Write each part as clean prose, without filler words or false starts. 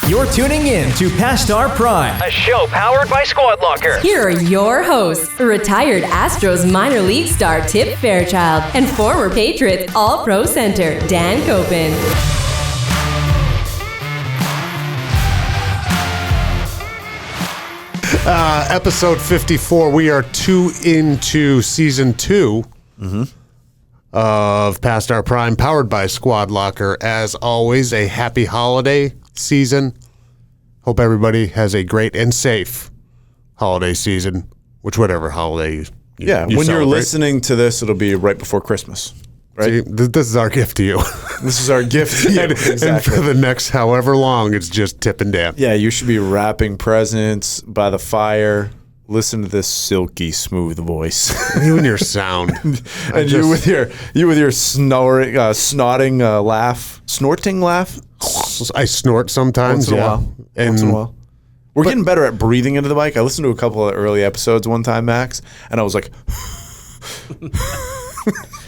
You're tuning in to Past Our Prime, A show powered by Squad Locker. Here are your hosts, retired Astros minor league star Tip Fairchild and former Patriots All-Pro center Dan Copen. Episode 54. We are into season 2 of Past Our Prime, powered by Squad Locker. As always, a happy holiday season. Hope everybody has a great and safe holiday season, whatever holiday you when celebrate. you're listening to this, it'll be right before Christmas. Right? See, this is our gift to you. This is our gift to you. Exactly. And for the next however long, it's just Tip and Dan. Yeah, you should be wrapping presents by the fire. Listen to this silky smooth voice. You and your sound. You with your snoring, snotting laugh, snorting laugh. I snort sometimes. Once in a while. Once in a while. We're getting better at breathing into the mic. I listened to a couple of early episodes one time, Max, and I was like,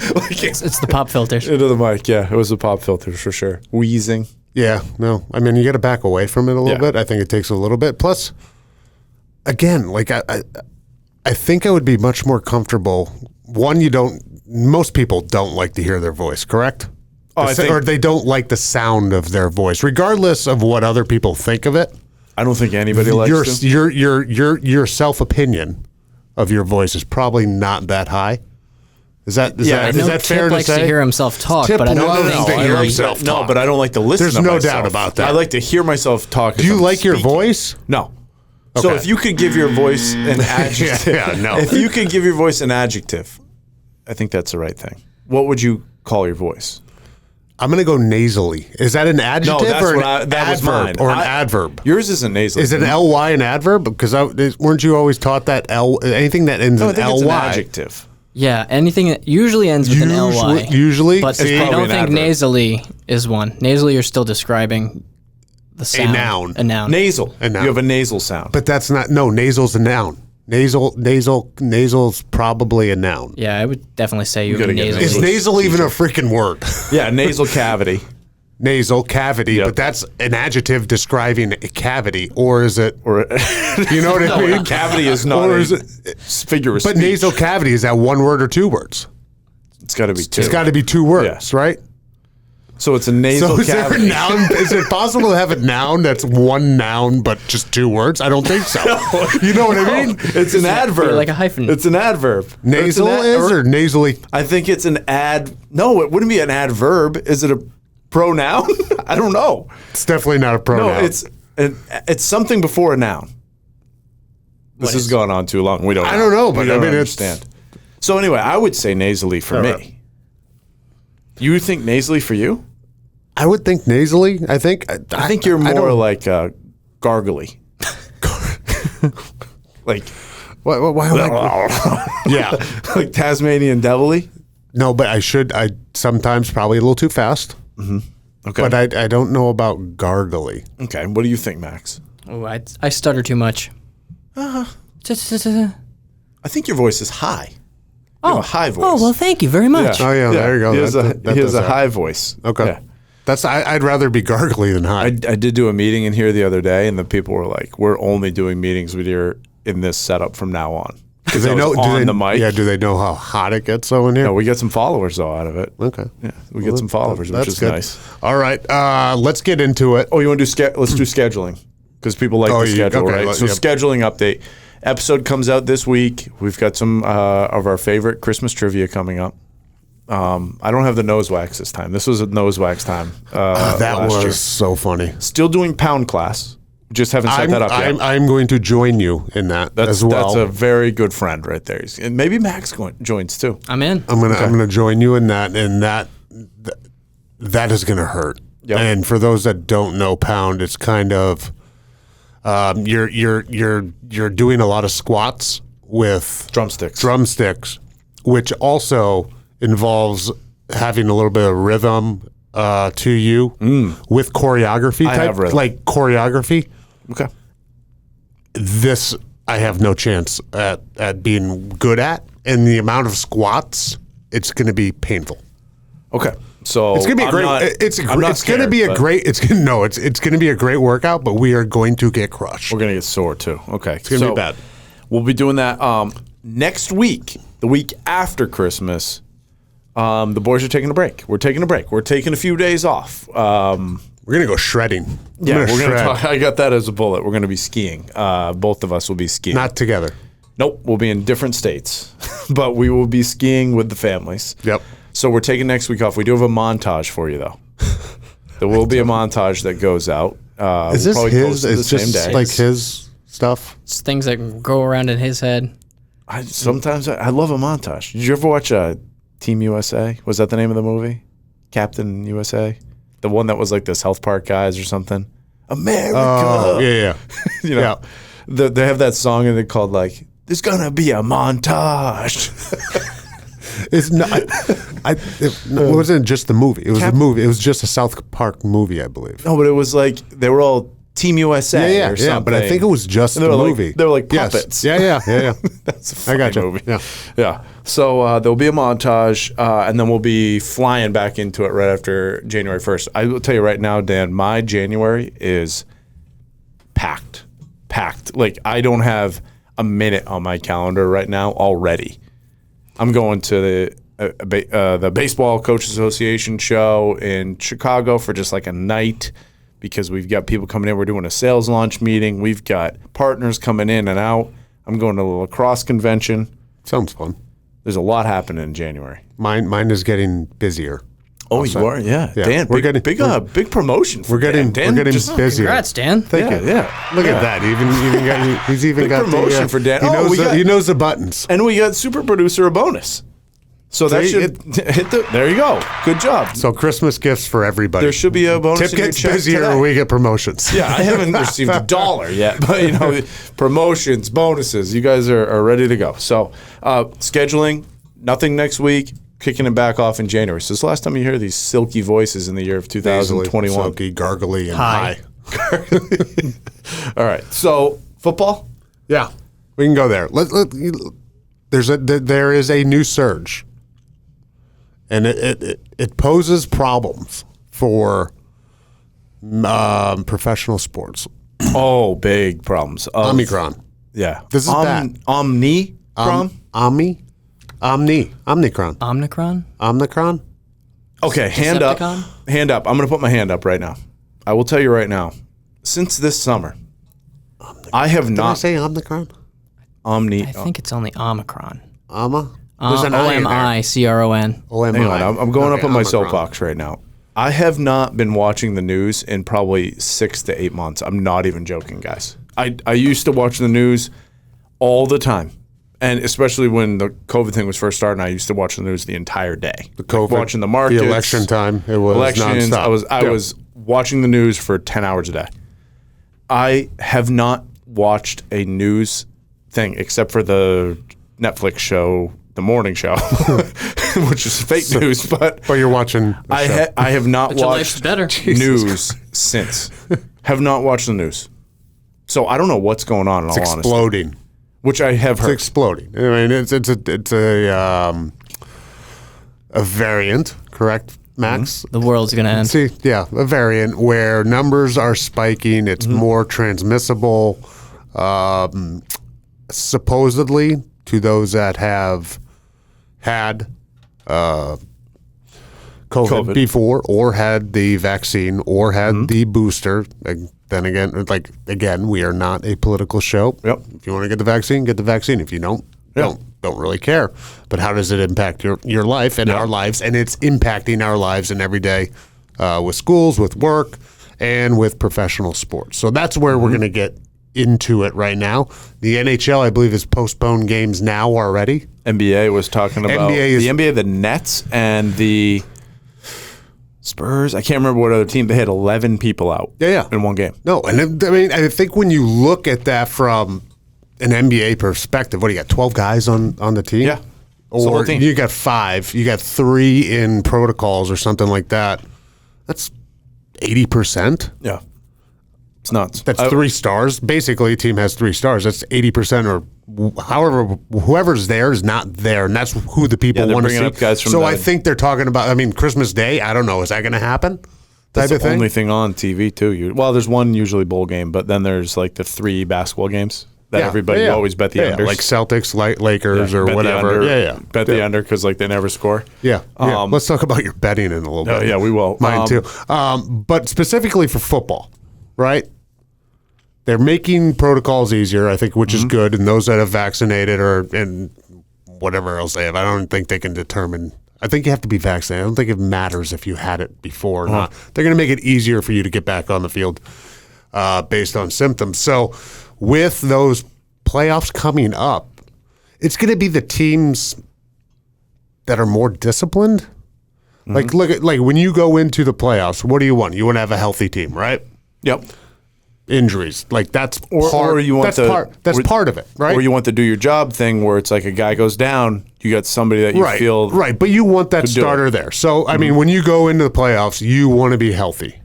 it's the pop filters. Into the mic, yeah. It was the pop filters for sure. Wheezing. Yeah, no. I mean, you got to back away from it a little bit. I think it takes a little bit. Plus, again, like I think I would be much more comfortable. One, most people don't like to hear their voice, correct? Or they don't like the sound of their voice, regardless of what other people think of it. I don't think anybody likes to. Your self-opinion of your voice is probably not that high. Is that fair Tip to say? likes to hear himself talk, Tip but I don't loves think to hear himself talk. No, but I don't like to listen There's to no myself. doubt about that. I like to hear myself talk. Do you like your voice? No. So Okay. if you could give your voice an adjective, no. If you could give your voice an adjective, I think that's the right thing. What would you call your voice? I'm going to go nasally. Is that an adjective or an adverb? Or an adverb? Yours isn't nasally. Is an ly an adverb? Because weren't you always taught that anything that ends in I think ly? it's an adjective. Yeah, anything that usually ends with an ly. Usually, but It's I probably don't an think adverb. nasally is one. Nasally, you're still describing the sound. noun. A noun. Nasal. A noun. You have a nasal sound. but that's not. No, nasal's a noun. Nasal's probably a noun. Yeah, I would definitely say you have gotta a get nasal. Is nasal even a freaking word? Yeah, nasal cavity. Nasal cavity, Yep. but that's an adjective describing a cavity, or is it? Or You know what I mean? a cavity is not Or a is it? figure of But speech. nasal cavity, is that one word or two words? It's got to be two. It's got to be two words, right? So it's a nasal So is there a cavity. noun? Is it possible to have a noun that's one noun but just two words? I don't think so. You know what I mean? It's an adverb. You're like a hyphen. It's an adverb. Nasal It's or nasally? I think it's an No, it wouldn't be an adverb. Is it a pronoun? I don't know. It's definitely not a No, pronoun. it's something before a noun. This has gone on too long. We don't. I don't know, but we don't I mean, it's- understand. So anyway, I would say nasally for me. right. You think nasally for you? I would think nasally. I think you're I more don't- like gargly. Like Why yeah. like Tasmanian devilly. No, but I sometimes probably a little too fast. Okay. But I don't know about gargly. Okay. What do you think, Max? Oh, I stutter too much. I think your voice is high. You have a high voice. Oh, well, thank you very much. Oh yeah, there you go. He has That a does that. high voice. Okay. Yeah. I'd rather be gargly than high. I did do a meeting in here the other day, and the people were like, "We're only doing meetings with you in this setup from now on." Do they know the mic? Yeah. Do they know how hot it gets though in here? No, we get some followers though out of it. Okay. Yeah, we get some followers, which That's is good. nice. All right. Let's get into it. Oh, you want to do let's do scheduling because people like the schedule, okay, right? So yep. scheduling update. Episode comes out this week. We've got some of our favorite Christmas trivia coming up. I don't have the nose wax this time. This was a nose wax time. That last was year. so funny. Still doing pound class. Just haven't set that up yet. I'm going to join you in that as well. That's a very good friend right there. And maybe Max joins too. I'm in. I'm gonna join you in that, and that is gonna hurt. Yep. And for those that don't know pound, it's kind of you're doing a lot of squats with Drumsticks. which also involves having a little bit of rhythm to you with choreography I type, have rhythm. like choreography. Okay. This I have no chance at being good at, and the amount of squats, it's going to be painful. Okay. So It's gonna be a great. It's gonna be a great. It's gonna be a great workout, but we are going to get crushed. We're gonna get sore too. Okay, it's gonna be bad. We'll be doing that next week, the week after Christmas. The boys are taking a break. We're taking a break. We're taking a few days off. We're gonna go shredding. We're gonna talk. I got that as a bullet. We're gonna be skiing. Both of us will be skiing. Not together. Nope, we'll be in different states, but we will be skiing with the families. Yep. So we're taking next week off. We do have a montage for you, though. There will be a montage that goes out. Is this his? It's just like his stuff. It's things that go around in his head. Sometimes I love a montage. Did you ever watch Team USA? Was that the name of the movie? Captain USA? The one that was like the South Park guys or something? America! Oh, yeah. You know, they have that song and they're called like, there's gonna be a montage. It's not. It wasn't just the movie. It was a movie. It was just a South Park movie, I believe. No, but it was like they were all Team USA or something. Yeah, but I think it was just the movie. They were like puppets. Yes. Yeah. That's a funny I got you. movie. Yeah. So there'll be a montage, and then we'll be flying back into it right after January 1st. I will tell you right now, Dan, my January is packed. Like I don't have a minute on my calendar right now already. I'm going to the Baseball Coaches Association show in Chicago for just like a night because we've got people coming in. We're doing a sales launch meeting. We've got partners coming in and out. I'm going to the lacrosse convention. Sounds fun. There's a lot happening in January. Mine is getting busier. Oh, you are? Yeah. Dan, we're big promotion. We're getting busier. Congrats, Dan. Thank you. Yeah. Look at that. He's even big got promotion for Dan. He knows the buttons. And we got super producer a bonus. So that should hit the. There you go. Good job. So Christmas gifts for everybody. There should be a bonus. Tip gets busier, or we get promotions. Yeah, I haven't received $1 yet, but promotions, bonuses. You guys are ready to go. So scheduling, nothing next week. Kicking it back off in January. So it's the last time you hear these silky voices in the year of 2021. Silky, gargly, and high. All right. So football. Yeah, we can go there. There is a new surge, and it poses problems for professional sports. Oh, big problems. Omicron. Yeah. This is bad. Omicron. Omicron. Okay, hand up. I'm going to put my hand up right now. I will tell you right now. Since this summer, I have not. Did I say Omicron? I think it's only Omicron. There's an I in there. Omicron. Hang on, I'm going up on my soapbox right now. I have not been watching the news in probably 6 to 8 months. I'm not even joking, guys. I used to watch the news all the time. And especially when the COVID thing was first starting, I used to watch the news the entire day. The COVID, watching the markets, the election time, it was elections. nonstop. I was watching the news for 10 hours a day. I have not watched a news thing except for the Netflix show, The Morning Show, which is fake news. But you're watching. I have not watched better. news since. Have not watched the news. So I don't know what's going on. In all honesty. Exploding. Which I have heard. It's exploding. I mean, it's a variant, correct, Max? The world's gonna end. See, yeah, a variant where numbers are spiking. It's more transmissible, supposedly to those that have had COVID before, or had the vaccine, or had the booster. Then again, we are not a political show. Yep. If you want to get the vaccine, get the vaccine. If you don't, don't really care. But how does it impact your life and our lives? And it's impacting our lives in every day with schools, with work, and with professional sports. So that's where we're going to get into it right now. The NHL, I believe, has postponed games now already. NBA was talking about the NBA, the Nets, and the Spurs. I can't remember what other team. They had 11 people out in one game. No, and I mean, I think when you look at that from an NBA perspective, what do you got, 12 guys on the team? Yeah. Or you got 5. You got 3 in protocols or something like that. That's 80%. Yeah. It's nuts. That's 3 stars. Basically, a team has 3 stars. That's 80% or however, whoever's there is not there, and that's who the people they're want to bringing see. up guys from so the- I think they're talking about. I mean, Christmas Day. I don't know. Is that going to happen? That's Type of the thing. only thing on TV too. Well, there's one usually bowl game, but then there's like the 3 basketball games that everybody you always bet the unders. like Celtics, Lakers, or bet the whatever. under. Bet the under because like they never score. Yeah. Let's talk about your betting in a little bit. Yeah, we will. Mine too. But specifically for football, right? They're making protocols easier, I think, which is good. And those that have vaccinated and whatever else they have, I don't think they can determine. I think you have to be vaccinated. I don't think it matters if you had it before or not. They're going to make it easier for you to get back on the field based on symptoms. So with those playoffs coming up, it's going to be the teams that are more disciplined. Like look at when you go into the playoffs, what do you want? You want to have a healthy team, right? Yep. Injuries, like that's part. Or you want that's part of it, right? Or you want the do your job thing where it's like a guy goes down, you got somebody that you feel right, but you want that starter there. So I mean, when you go into the playoffs, you want to be healthy,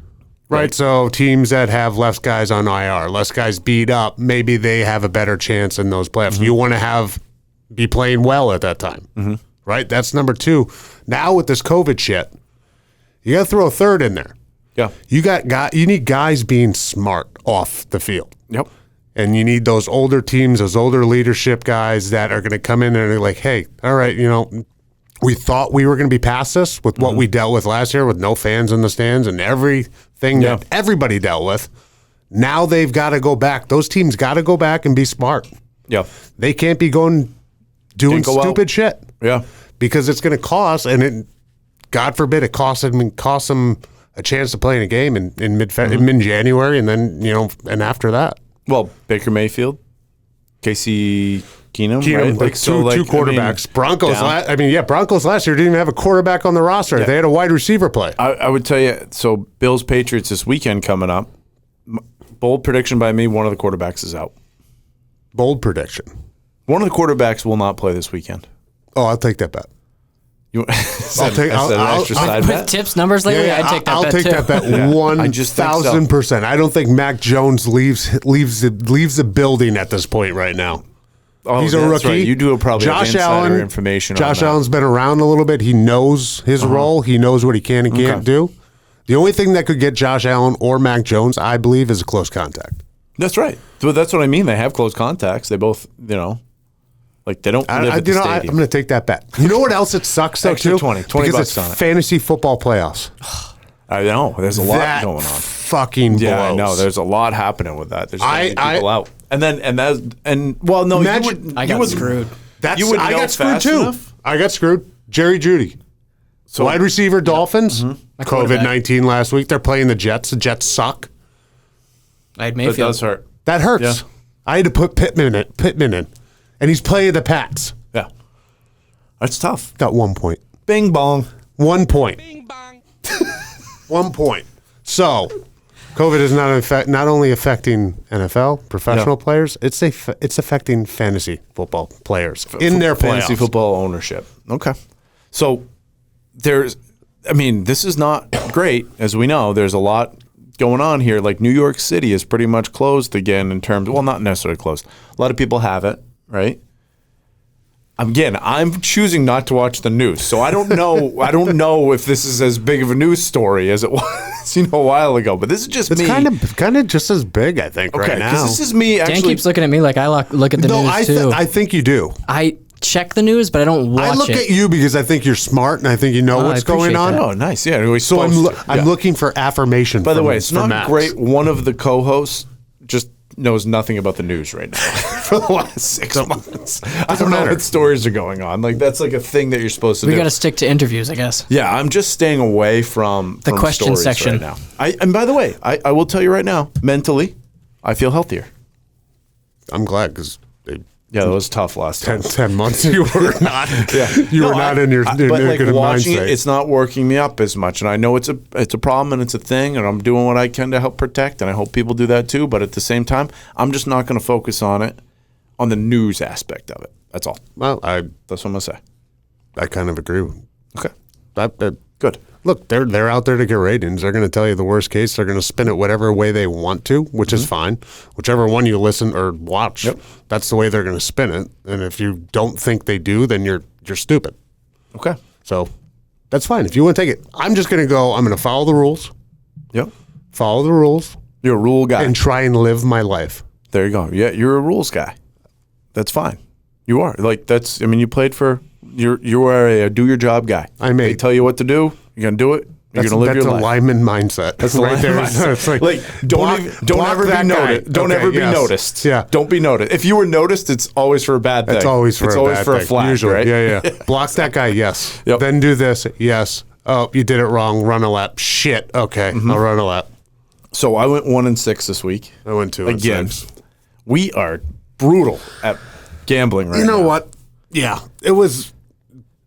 right? So teams that have less guys on IR, less guys beat up, maybe they have a better chance in those playoffs. You want to be playing well at that time, right? That's number 2. Now with this COVID shit, you got to throw a third in there. Yeah. You need guys being smart off the field. Yep. And you need those older teams, those older leadership guys that are going to come in and are like, hey, all right, we thought we were going to be past this with what we dealt with last year with no fans in the stands and everything that everybody dealt with. Now they've got to go back. Those teams got to go back and be smart. Yeah. They can't be doing stupid shit. Yeah. Because it's going to cost, and God forbid it costs them a chance to play in a game in mid-January, and then and after that. Well, Baker Mayfield, Casey Keenum, right? Like two quarterbacks. Broncos last year didn't even have a quarterback on the roster. They had a wide receiver play. I would tell you. So Bills Patriots this weekend coming up. Bold prediction by me: one of the quarterbacks is out. Bold prediction. One of the quarterbacks will not play this weekend. Oh, I'll take that bet. I'll take an extra side With bet. tips, numbers lately, I'd take that I'll bet take too. that bet 1,000%. I don't think Mac Jones leaves the building at this point right now. Oh, He's a rookie. Right. You do probably have insider information. Josh on that. Allen's been around a little bit. He knows his role. He knows what he can and can't do. The only thing that could get Josh Allen or Mac Jones, I believe, is a close contact. That's right. So that's what I mean. They have close contacts. They both, like they don't live at the stadium. I'm going to take that bet. You know what else it sucks though Extra too? 20 because bucks it's on it. Fantasy football playoffs. I know. There's a lot That going on. Fucking blows. Yeah, I know. There's a lot happening with that. There's so many people out. I got screwed. I got screwed too. I got screwed. Jerry Jeudy. So wide receiver Dolphins. COVID-19 last week. They're playing the Jets. The Jets suck. I had It Mayfield. does hurt. That hurts. Yeah. I had to put Pittman in. And he's playing the Pats. Yeah. That's tough. Got 1 point. Bing bong. 1 point. 1 point. So, COVID is not only affecting NFL professional players, it's affecting fantasy football players in their fantasy playoffs. football ownership. Okay. So this is not great, as we know. There's a lot going on here. Like New York City is pretty much closed again in terms, well, not necessarily closed. A lot of people have it, right? Again, I'm choosing not to watch the news, so I don't know. I don't know if this is as big of a news story as it was, a while ago. But this is just It's me. kind of just as big, I think, right now. Because this is me Dan actually. keeps looking at me like I look at the news too. I think you do. I check the news, but I don't watch it. I look at you because I think you're smart and I think you know what's going appreciate on. that. Oh, nice. Yeah. So I'm looking for affirmation. By the from- way, it's from not Max. great. One of the co-hosts just knows nothing about the news right now for the last 6 months. I don't know what stories are going on. Like that's like a thing that you're supposed to do. We got to stick to interviews, I guess. Yeah, I'm just staying away from The question stories section. right now. And by the way, I will tell you right now, mentally, I feel healthier. I'm glad because Yeah, that was tough last time. 10 months you were not. You were not in your but good watching mindset. it's not working me up as much, and I know it's a problem and it's a thing, and I'm doing what I can to help protect, and I hope people do that too. But at the same time, I'm just not going to focus on the news aspect of it. That's all. Well, That's what I'm gonna say. I kind of agree. Okay, That good. look, they're out there to get ratings. They're going to tell you the worst case. They're going to spin it whatever way they want to, which is fine. Whichever one you listen or watch, that's the way they're going to spin it. And if you don't think they do, then you're stupid. Okay. So that's fine. If you want to take it, I'm just going to go. I'm going to follow the rules. Yep. Follow the rules. You're a rule guy. And try and live my life. There you go. Yeah, you're a rules guy. That's fine. You are. Like, that's, I mean, you played for, you are a do your job guy. They tell you what to do. You're going to do it. You're going to live your life. That's a lineman mindset. That's the right lineman there. mindset. It's like, don't ever be noticed. Don't ever be noticed. Yeah. Don't be noticed. If you were noticed, it's always for a bad thing. It's always for a flag, usually. right? Yeah. Block that guy, yes. Yep. Then do this, yes. Oh, you did it wrong. Run a lap. Shit. Okay, I'll run a lap. So I went 1-6 this week. I went 2-6. We are brutal at gambling right now. You know what? Yeah, it was.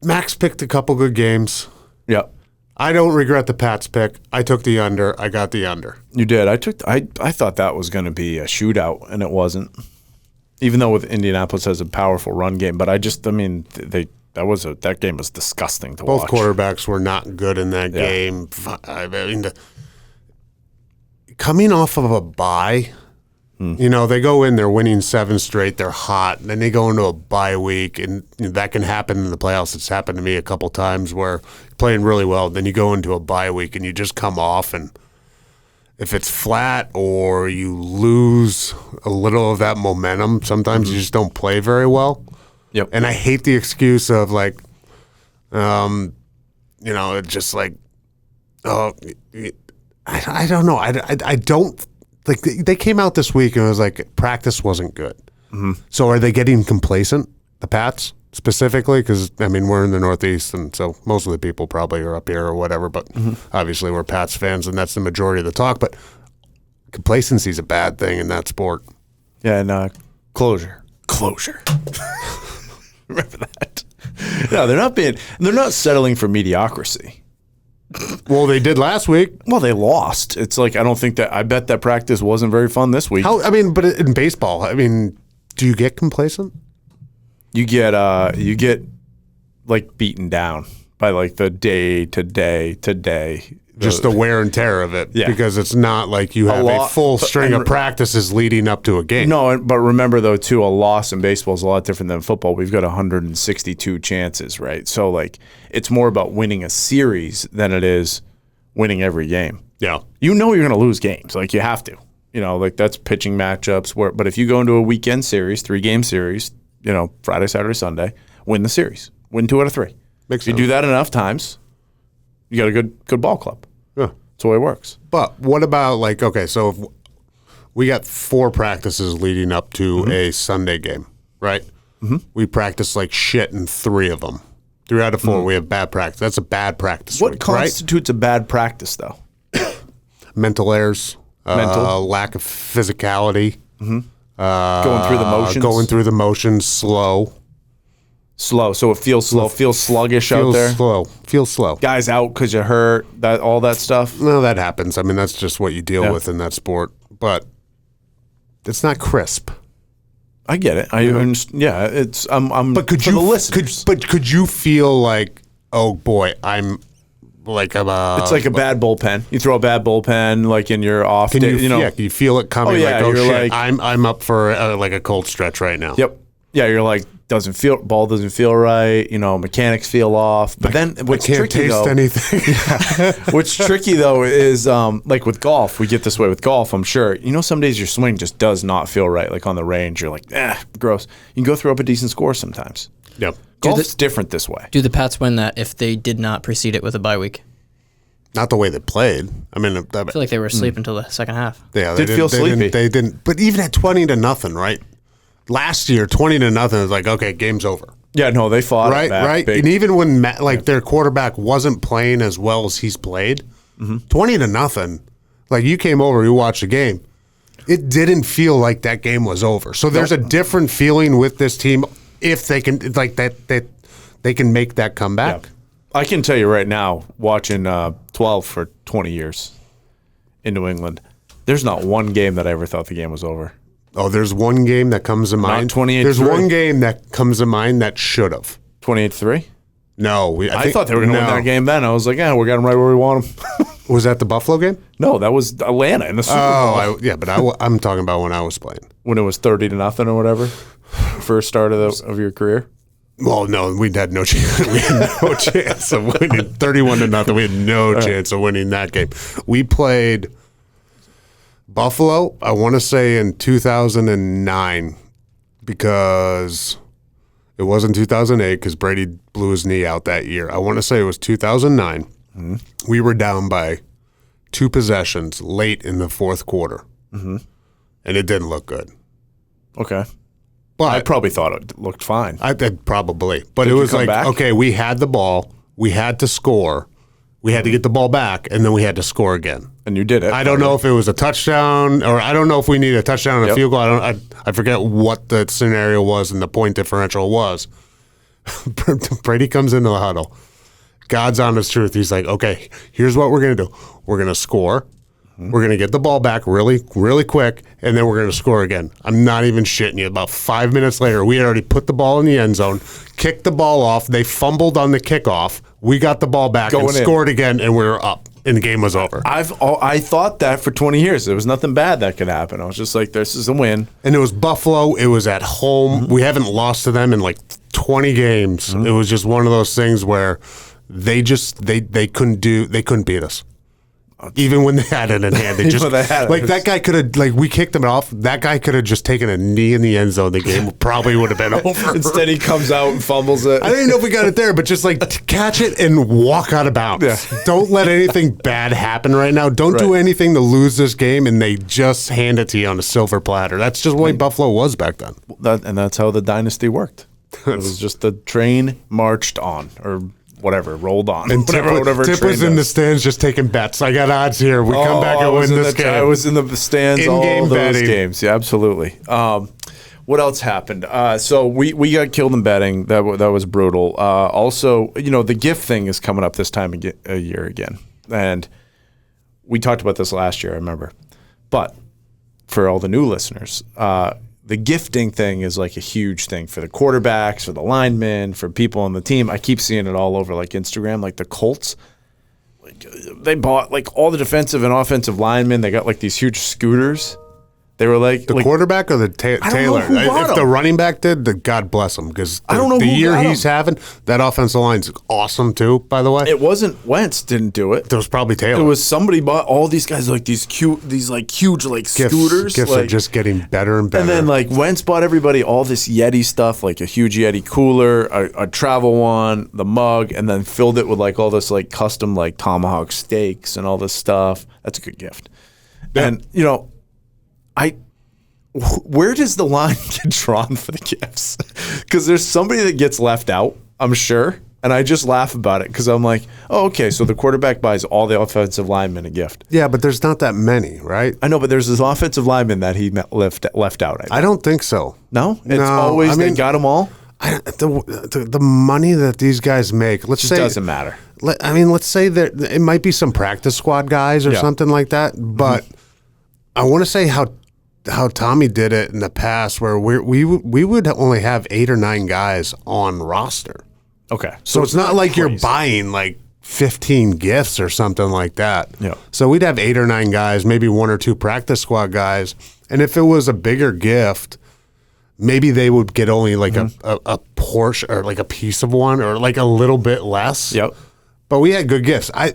Max picked a couple good games. Yep. I don't regret the Pats pick. I took the under. I got the under. You did. I thought that was going to be a shootout, and it wasn't. Even though with Indianapolis has a powerful run game, but that game was disgusting to watch. Both quarterbacks were not good in that game. I mean, coming off of a bye, they go in, they're winning 7 straight, they're hot, and then they go into a bye week, and that can happen in the playoffs. It's happened to me a couple times where you're playing really well, then you go into a bye week, and you just come off, and if it's flat or you lose a little of that momentum, sometimes you just don't play very well. Yep. And I hate the excuse of like, it's just like, oh, I don't know. I don't like they came out this week and it was like practice wasn't good. So are they getting complacent? The Pats specifically, because I mean we're in the Northeast, and so most of the people probably are up here or whatever. But obviously we're Pats fans, and that's the majority of the talk. But complacency is a bad thing in that sport. Yeah, and closure. Remember that? No, they're not settling for mediocrity. Well, they did last week. Well, they lost. It's like I bet that practice wasn't very fun this week. But in baseball, do you get complacent? You get like beaten down by like the day to day. Just the wear and tear of it. Yeah. Because it's not like you have a full string of practices leading up to a game. No, but remember though too, a loss in baseball is a lot different than football. We've got 162 chances, right? So like it's more about winning a series than it is winning every game. Yeah. You're going to lose games. Like you have to. Like that's pitching matchups but if you go into a weekend series, 3-game series, Friday, Saturday, Sunday, win the series. Win 2 out of 3. Makes sense. You do that enough times, you got a good ball club. Yeah. That's the way it works. But what about so if we got 4 practices leading up to a Sunday game, right? We practice like shit in 3 of them. 3 out of 4, we have bad practice. That's a bad practice What week, constitutes a bad practice, though? Mental errors, lack of physicality, Going through the motions, slow. So it feels slow, feels sluggish out there. Feels slow. Guys out because you hurt, all that stuff. No, that happens. I mean, that's just what you deal with in that sport. But it's not crisp. I get it. It's I'm. But could you feel like, oh boy, I'm like it's like a bad bullpen. You throw a bad bullpen like in your off day. Can you feel it coming? Oh, yeah, like, you're shit, like, I'm up for like a cold stretch right now. Yep. Yeah, you're like ball doesn't feel right. Mechanics feel off. But then what's tricky though? Anything. What's tricky though is like with golf, we get this way with golf. I'm sure some days your swing just does not feel right. Like on the range, you're like, gross. You can go throw up a decent score sometimes. Yep. Golf's different this way. Do the Pats win that if they did not precede it with a bye week? Not the way they played. I mean, I feel like they were asleep until the second half. Yeah, they feel sleepy. They didn't. But even at 20-0, right? Last year, 20-0, it was like, okay, game's over. Yeah, no, they fought right, it back, right. big. And even when their quarterback wasn't playing as well as he's played, 20-0, like you came over, you watched the game, it didn't feel like that game was over. So there's a different feeling with this team if they can that they can make that comeback. Yeah. I can tell you right now, watching 12 for 20 years in New England, there's not one game that I ever thought the game was over. Oh, there's one game that comes to mind. Not 28-3. There's one game that comes to mind that should have. 28-3? No, I thought they were going to win that game then. I was like, yeah, we got them right where we want them. Was that the Buffalo game? No, that was Atlanta in the Super Bowl. But I'm talking about when I was playing. When it was 30-0 or whatever, first start of your career. Well, no, we had no chance. We had no chance of winning 31-0. We had no chance of winning that game. We played Buffalo, I want to say in 2009, because it wasn't 2008 because Brady blew his knee out that year. I want to say it was 2009. Mm-hmm. We were down by 2 possessions late in the fourth quarter, and it didn't look good. Okay. But I probably thought it looked fine. I did probably. But Did it you was come like, back? okay, we had the ball. We had to score. We had to get the ball back, and then we had to score again. And you did it. I don't know if it was a touchdown, or I don't know if we needed a touchdown and a field goal. I forget what the scenario was and the point differential was. Brady comes into the huddle. God's honest truth. He's like, okay, here's what we're going to do. We're going to score. We're going to get the ball back really, really quick, and then we're going to score again. I'm not even shitting you. About 5 minutes later, we had already put the ball in the end zone, kicked the ball off. They fumbled on the kickoff. We got the ball back and scored again, and we were up, and the game was over. I thought that for 20 years. There was nothing bad that could happen. I was just like, this is a win. And it was Buffalo. It was at home. We haven't lost to them in like 20 games. It was just one of those things where they couldn't beat us. Even when they had it in hand, they just that guy could have we kicked him off. That guy could have just taken a knee in the end zone. The game probably would have been over. Instead, he comes out and fumbles it. I don't even know if we got it there, but just catch it and walk out of bounds. Yeah. Don't let anything bad happen right now. Don't do anything to lose this game, and they just hand it to you on a silver platter. That's just the way Buffalo was back then. And that's how the dynasty worked. It was just the train marched on, or whatever, rolled on. And whatever Tip was in the stands just taking bets. I got odds here. We come back and win this game. I was in the stands all those games. Yeah, absolutely. What else happened? So we got killed in betting. That was brutal. Also, the gift thing is coming up this time a year again. And we talked about this last year, I remember. But for all the new listeners, the gifting thing is like a huge thing for the quarterbacks, for the linemen, for people on the team. I keep seeing it all over like Instagram, like the Colts. Like they bought like all the defensive and offensive linemen. They got like these huge scooters. They were like the quarterback or the Taylor. If the running back did, God bless him, because the year he's having, that offensive line's awesome too. By the way, it wasn't Wentz didn't do it. It was probably Taylor. It was somebody bought all these guys like these huge scooters. Gifts are just getting better and better. And then like Wentz bought everybody all this Yeti stuff, like a huge Yeti cooler, a travel one, the mug, and then filled it with like all this like custom like tomahawk steaks and all this stuff. That's a good gift. Yeah. And where does the line get drawn for the gifts? Because there's somebody that gets left out, I'm sure, and I just laugh about it because I'm like, oh, okay, so the quarterback buys all the offensive linemen a gift. Yeah, but there's not that many, right? I know, but there's this offensive lineman that he left out. I don't think so. No? It's always they got them all? The money that these guys make, let's say, doesn't matter. Let's say that it might be some practice squad guys or something like that, but I want to say how Tommy did it in the past, where we would only have 8 or 9 guys on roster. Okay, so it's not like you're buying like 15 gifts or something like that. Yeah. So we'd have 8 or 9 guys, maybe 1 or 2 practice squad guys, and if it was a bigger gift, maybe they would get only like a portion or like a piece of one or like a little bit less. Yep. But we had good gifts. I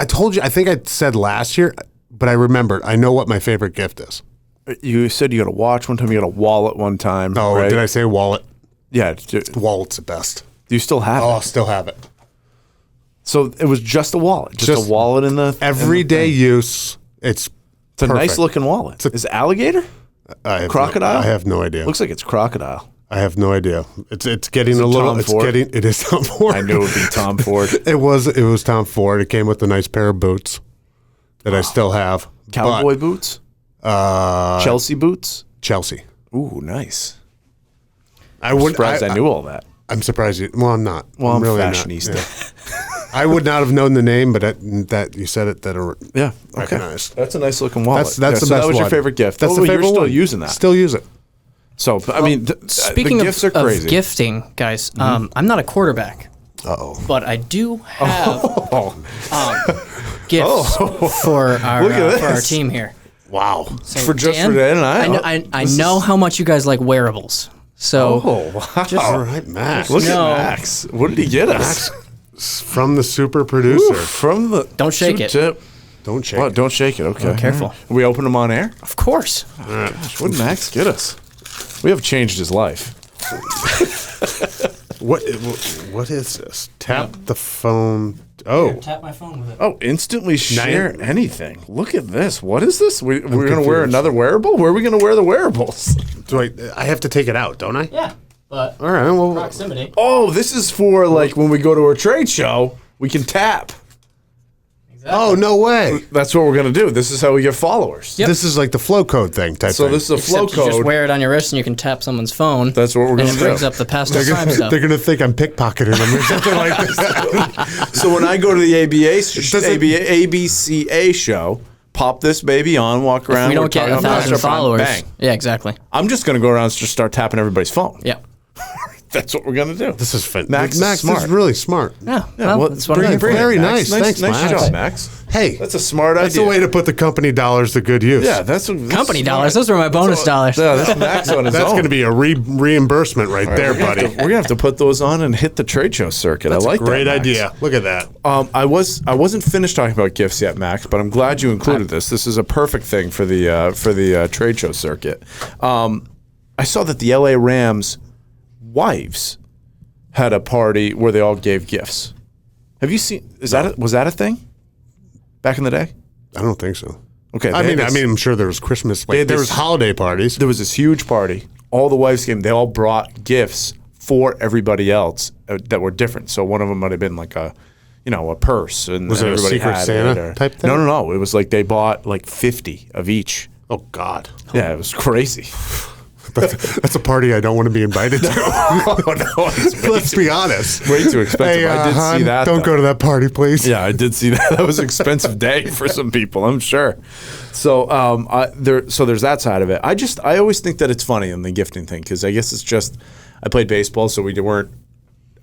told you. I think I said last year. But I remembered. I know what my favorite gift is. You said you got a watch one time. You got a wallet one time. Oh, right? Did I say wallet? Yeah. Wallet's the best. Do you still have it? Oh, I still have it. So it was just a wallet. Just a wallet in the everyday use. It's a nice looking wallet. Is it alligator? Crocodile? I have no idea. Looks like it's crocodile. I have no idea. It's getting a little. It is Tom Ford. I knew it would be Tom Ford. It was Tom Ford. It came with a nice pair of boots that I still have. Cowboy boots? Chelsea boots? Chelsea. Ooh, nice. I'm surprised I knew all that. I'm surprised you. Well, I'm not. Well, I'm really fashionista. Yeah. I would not have known the name, but that you said it, that are recognized. Okay. That's a nice looking wallet. That's the best that was one. Your favorite gift. That's the favorite You're still one. using that. Still use it. So, I mean, speaking the gifts are crazy. Of gifting, guys, I'm not a quarterback. but I do have gifts for our team here. Wow. So for Dan and I know how much you guys like wearables. So All right, Max. Look at Max. What did he get us? From the super producer. From the Don't shake it. tip. Don't shake Oh, it. don't shake it. Okay. Careful. We open them on air? Of course. What did Max get us? We have changed his life. What is this? Tap the phone. Oh. Tap my phone with it. Oh, instantly share anything. Look at this. What is this? We're going to wear confused. another wearable? Where are we going to wear the wearables? Do I have to take it out, don't I? Yeah, but All right. Well, proximity. Oh, this is for like when we go to a trade show, we can tap. oh, no way. That's what we're going to do. This is how we get followers. Yep. This is like the flow code thing type So thing. this is a flow Except you just code. wear it on your wrist and you can tap someone's phone. That's what we're And going to it do. brings up the past time stuff. They're going to think I'm pickpocketing them or something like that. So when I go to the Doesn't- ABCA show, pop this baby on, walk around. We we're don't get talking about 1,000 Master Plan, followers. Bang. Yeah, exactly. I'm just going to go around and just start tapping everybody's phone. Yeah. That's what we're going to do. This is fun. Max is Max smart. is really smart. Yeah. Yeah, well, that's what I'm bring here it, for. bring it, Very Max. nice. Thanks, nice Max. job, Max. Hey, That's a smart that's idea. a way to put the company dollars to good use. Yeah, that's Company dollars. Those were my bonus dollars. Yeah, that's Max on his That's own. going to be a reimbursement right there, buddy. We're gonna have to put those on and hit the trade show circuit. That's I like a great that, Max. idea. Look at that. I wasn't finished talking about gifts yet, Max, but I'm glad you included this. This is a perfect thing for the trade show circuit. I saw that the LA Rams wives had a party where they all gave gifts. Have you seen? Was that a thing back in the day? I don't think so. Okay, I they mean, had this- I'm sure there was Christmas. had There this- was holiday parties. There was this huge party. All the wives came. They all brought gifts for everybody else that were different. So one of them might have been like a purse, and Was it a everybody Secret had Santa it, or- type thing? No. It was like they bought like 50 of each. Oh God, Yeah, it was crazy. that's a party I don't want to be invited to. Oh no, it's Let's be honest. way too expensive. Hey, I did hon, see that. Don't though. go to that party, please. Yeah, I did see that. That was an expensive day for some people, I'm sure. So, there's that side of it. I always think that it's funny in the gifting thing because I guess it's just I played baseball, so we weren't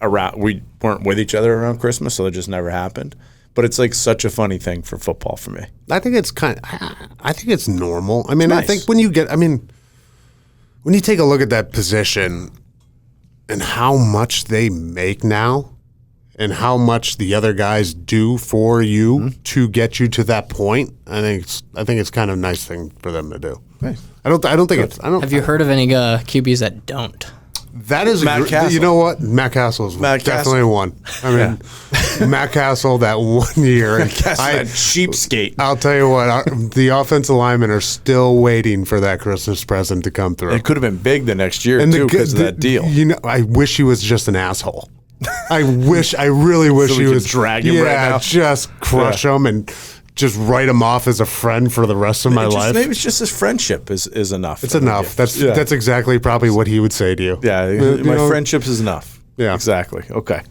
with each other around Christmas, so it just never happened. But it's like such a funny thing for football for me. I think it's I think it's normal. I mean, Nice. I think when you take a look at that position and how much they make now and how much the other guys do for you to get you to that point, I think it's kind of a nice thing for them to do. Nice. I don't think it's. I don't. Have you heard of any QBs that don't? That is Matt Castle. You know what? Matt Castle is Matt definitely Castle. one. I mean, Matt Castle that 1 year. And That cheapskate. I'll tell you what, the offensive linemen are still waiting for that Christmas present to come through. It could have been big the next year And too because of that deal. You know, I wish he was just an asshole. I really wish So we he could was drag him right now? just crush him and just write him off as a friend for the rest of my life. Maybe it's just his friendship is enough. It's enough. That's exactly probably what he would say to you. Yeah, You my know, friendships is enough. Yeah. Exactly. Okay.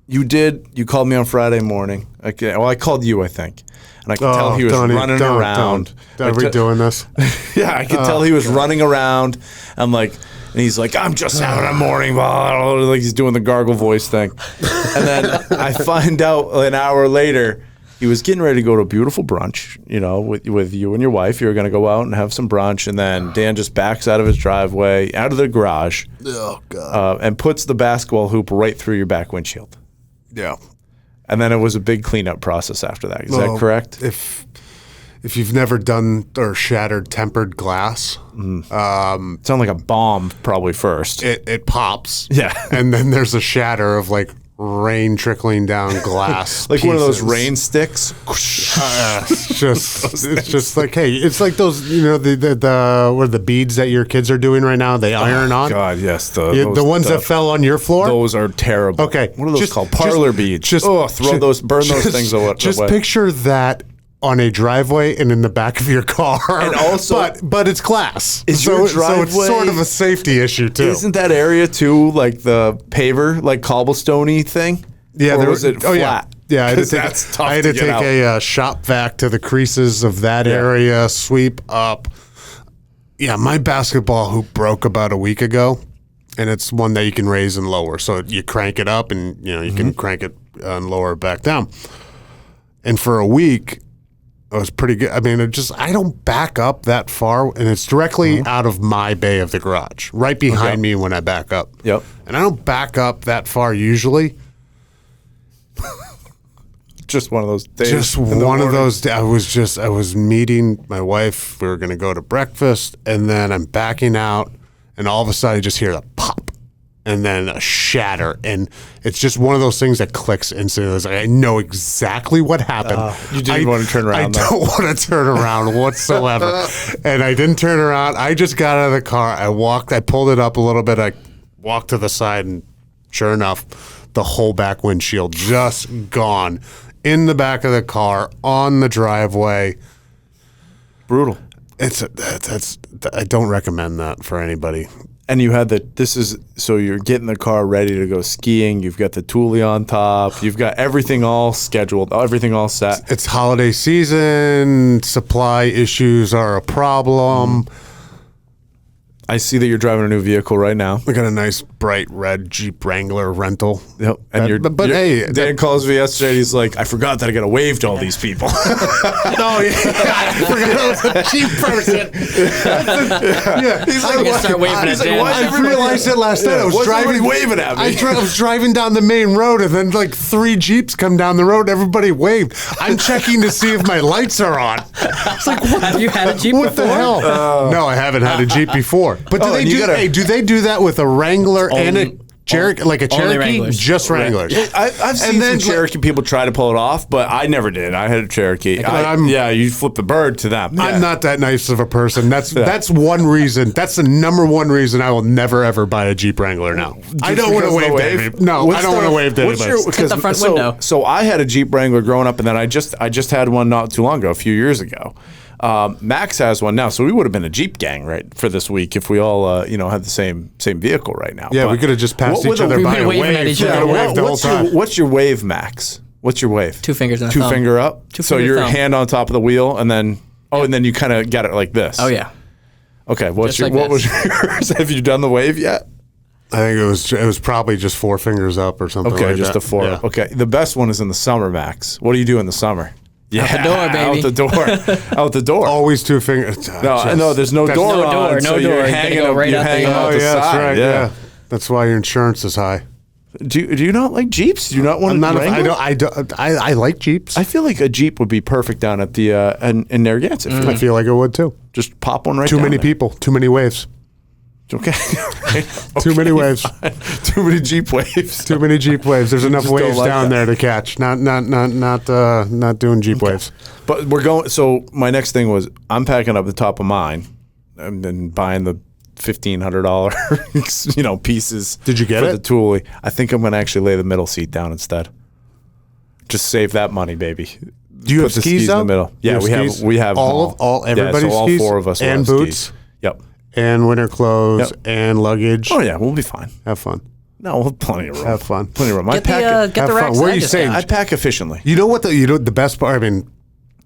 You called me on Friday morning. Okay. Well, I called you, I think. And I could tell he was running around. Are we doing this? Yeah, I could tell he was running around. I'm like, and he's like, I'm just having a morning, blah, blah, blah, like he's doing the gargle voice thing. And then I find out an hour later, he was getting ready to go to a beautiful brunch, with you and your wife. You were going to go out and have some brunch. And then Dan just backs out of his driveway, out of the garage, and puts the basketball hoop right through your back windshield. Yeah. And then it was a big cleanup process after that. Is that correct? If you've never done or shattered tempered glass, Sound like a bomb probably first. it pops. Yeah. And then there's a shatter of like rain trickling down glass. Like one of those pieces. rain sticks. It's just like, hey, it's like those, the beads that your kids are doing right now, they iron on. God, yes. The ones that fell on your floor. Those are terrible. Okay. What are those called? Parlor beads. Burn those things away. Just picture that on a driveway and in the back of your car. And also- but it's glass. Is your so it's driveway- sort of a safety issue too. Isn't that area too like the paver, like cobblestone-y thing? Yeah, or was it flat? Yeah, I had to 'Cause take, that's tough I had to to get take out. a shop vac to the creases of that area, sweep up. Yeah, my basketball hoop broke about a week ago, and it's one that you can raise and lower. So you crank it up, and you can crank it and lower it back down. And for a week, it was pretty good. I mean, I don't back up that far, and it's directly out of my bay of the garage, right behind me when I back up. Yep. And I don't back up that far usually. Just one of those days. Just one of those days. I was meeting my wife. We were going to go to breakfast, and then I'm backing out, and all of a sudden I just hear a pop, and then a shatter, and it's just one of those things that clicks instantly. It's like, I know exactly what happened. You didn't want to turn around. I don't want to turn around whatsoever, and I didn't turn around. I just got out of the car. I pulled it up a little bit. I walked to the side, and sure enough, the whole back windshield just gone. In the back of the car, on the driveway. Brutal. I don't recommend that for anybody. And you had so you're getting the car ready to go skiing. You've got the Thule on top. You've got everything all scheduled, everything all set. It's holiday season. Supply issues are a problem. I see that you're driving a new vehicle right now. We got a nice bright red Jeep Wrangler rental. Yep. And hey, Dan calls me yesterday. And he's like, I forgot that I got to wave to all these people. Oh yeah, I forgot I was a Jeep person. Yeah, He's I'm gonna start waving at Dan. I realized it last night. I was driving, waving at me. I was driving down the main road, and then like 3 Jeeps come down the road. And everybody waved. I'm checking to see if my lights are on. It's like, what Have you had a Jeep what before? the hell? No, I haven't had a Jeep before. But do they do that with a Wrangler and a Cherokee, like a Cherokee? Wranglers. Just Wranglers. I've seen some Cherokee people try to pull it off, but I never did. I had a Cherokee. You flip the bird to them. I'm not that nice of a person. That's one reason. That's the number one reason I will never ever buy a Jeep Wrangler now. I don't want to wave to anybody. No, I don't want to wave to anybody. Hit the front window. So I had a Jeep Wrangler growing up, and then I just had one not too long ago, a few years ago. Max has one now, so we would have been a Jeep gang right for this week if we all had the same vehicle right now. Yeah, we could have just passed each other by a wave. What's your wave, Max? What's your wave? 2 fingers and a Two thumb. finger up. So your thumb. hand on top of the wheel, and then and then you kind of got it like this. Oh yeah. Okay, what Just like was yours? Have you done the wave yet? I think it was probably just 4 fingers up or something. Okay, like just that. a 4. Yeah. Okay, the best one is in the summer, Max. What do you do in the summer? Yeah, out the door, baby. Out the door. Out the door. Always 2 fingers. No, there's no door no on. door, So no you're door. You hanging gotta go right you're out the- hanging out Oh the yeah, that's side. right. Yeah, that's why your insurance is high. Do you not like Jeeps? Do you not want I'm to not. Wrangler? I like Jeeps. I feel like a Jeep would be perfect down at the in Narragansett. I feel like it would too. Just pop one right Too down many there. people. Too many waves. Okay. Too many waves. Too many Jeep waves. Too many Jeep waves. There's enough just don't waves like down that. there to catch. Not doing Jeep waves. But we're going. So my next thing was I'm packing up the top of mine and then buying the $1,500 pieces. Did you get for it? the Thule? I think I'm going to actually lay the middle seat down instead. Just save that money, baby. Do you have the skis in the out? middle. You Yeah, skis? we have everybody's so all skis 4 of us will and have boots skis. Yep. and winter clothes Yep. and luggage. Oh yeah, we'll be fine. Have fun. No, we'll have plenty of room. Have fun. Plenty of room. I Get the pack. get have the fun. racks. Where I you just saying? got. I pack efficiently. You know what? The best part. I mean,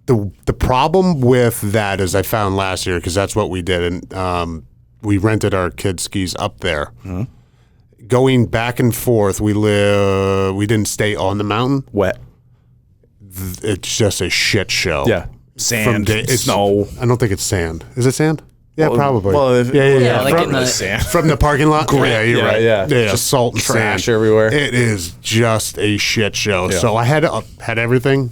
the problem with that is I found last year because that's what we did, and we rented our kids' skis up there. Mm-hmm. Going back and forth, we didn't stay on the mountain. Wet. It's just a shit show. Yeah. Sand. It's snow. I don't think it's sand. Is it sand? Yeah, Well, probably. well, Yeah, like From, in the- sand. from the parking lot. Yeah, you're right. Yeah. Just salt and trash sand everywhere. It is just a shit show. Yeah. So I had everything